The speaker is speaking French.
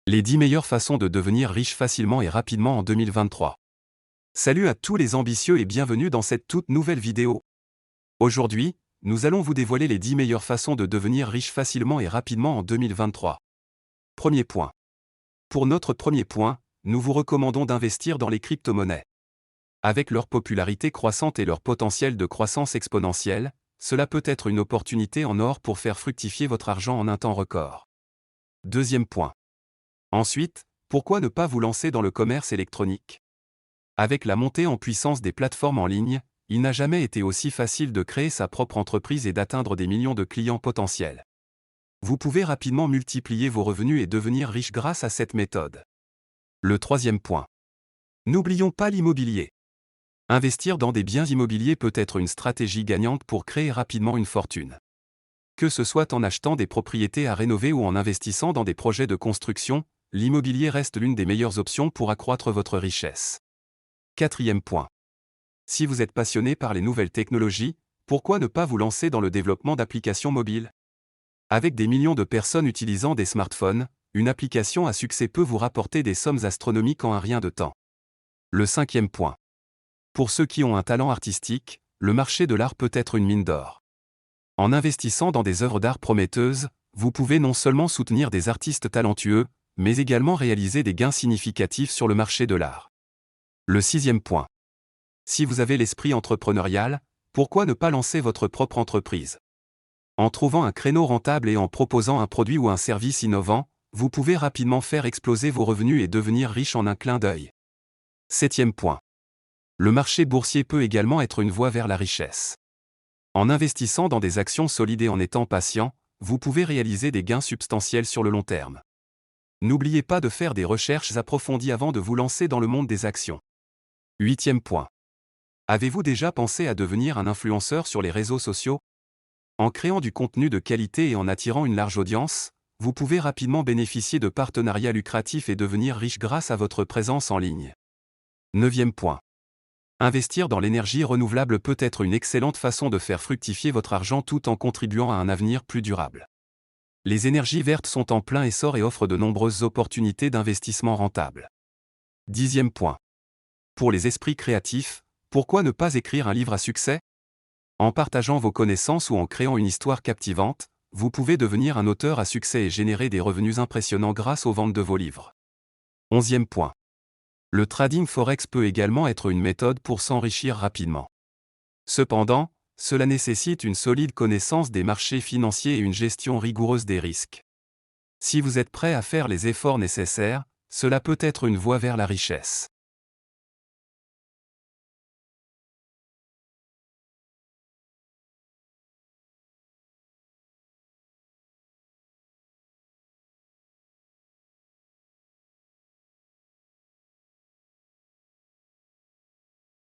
Les 10 meilleures façons de devenir riche facilement et rapidement en 2023. Salut à tous les ambitieux et bienvenue dans cette toute nouvelle vidéo. Aujourd'hui, nous allons vous dévoiler les 10 meilleures façons de devenir riche facilement et rapidement en 2023. Premier point. Pour notre premier point, nous vous recommandons d'investir dans les crypto-monnaies. Avec leur popularité croissante et leur potentiel de croissance exponentielle, cela peut être une opportunité en or pour faire fructifier votre argent en un temps record. Deuxième point. Ensuite, pourquoi ne pas vous lancer dans le commerce électronique? Avec la montée en puissance des plateformes en ligne, il n'a jamais été aussi facile de créer sa propre entreprise et d'atteindre des millions de clients potentiels. Vous pouvez rapidement multiplier vos revenus et devenir riche grâce à cette méthode. Le troisième point. N'oublions pas l'immobilier. Investir dans des biens immobiliers peut être une stratégie gagnante pour créer rapidement une fortune. Que ce soit en achetant des propriétés à rénover ou en investissant dans des projets de construction, l'immobilier reste l'une des meilleures options pour accroître votre richesse. Quatrième point. Si vous êtes passionné par les nouvelles technologies, pourquoi ne pas vous lancer dans le développement d'applications mobiles? Avec des millions de personnes utilisant des smartphones, une application à succès peut vous rapporter des sommes astronomiques en un rien de temps. Le cinquième point. Pour ceux qui ont un talent artistique, le marché de l'art peut être une mine d'or. En investissant dans des œuvres d'art prometteuses, vous pouvez non seulement soutenir des artistes talentueux, mais également réaliser des gains significatifs sur le marché de l'art. Le sixième point. Si vous avez l'esprit entrepreneurial, pourquoi ne pas lancer votre propre entreprise? En trouvant un créneau rentable et en proposant un produit ou un service innovant, vous pouvez rapidement faire exploser vos revenus et devenir riche en un clin d'œil. Septième point. Le marché boursier peut également être une voie vers la richesse. En investissant dans des actions solides et en étant patient, vous pouvez réaliser des gains substantiels sur le long terme. N'oubliez pas de faire des recherches approfondies avant de vous lancer dans le monde des actions. Huitième point. Avez-vous déjà pensé à devenir un influenceur sur les réseaux sociaux? En créant du contenu de qualité et en attirant une large audience, vous pouvez rapidement bénéficier de partenariats lucratifs et devenir riche grâce à votre présence en ligne. Neuvième point. Investir dans l'énergie renouvelable peut être une excellente façon de faire fructifier votre argent tout en contribuant à un avenir plus durable. Les énergies vertes sont en plein essor et offrent de nombreuses opportunités d'investissement rentables. Dixième point. Pour les esprits créatifs, pourquoi ne pas écrire un livre à succès? En partageant vos connaissances ou en créant une histoire captivante, vous pouvez devenir un auteur à succès et générer des revenus impressionnants grâce aux ventes de vos livres. Onzième point. Le trading forex peut également être une méthode pour s'enrichir rapidement. Cependant, cela nécessite une solide connaissance des marchés financiers et une gestion rigoureuse des risques. Si vous êtes prêt à faire les efforts nécessaires, cela peut être une voie vers la richesse.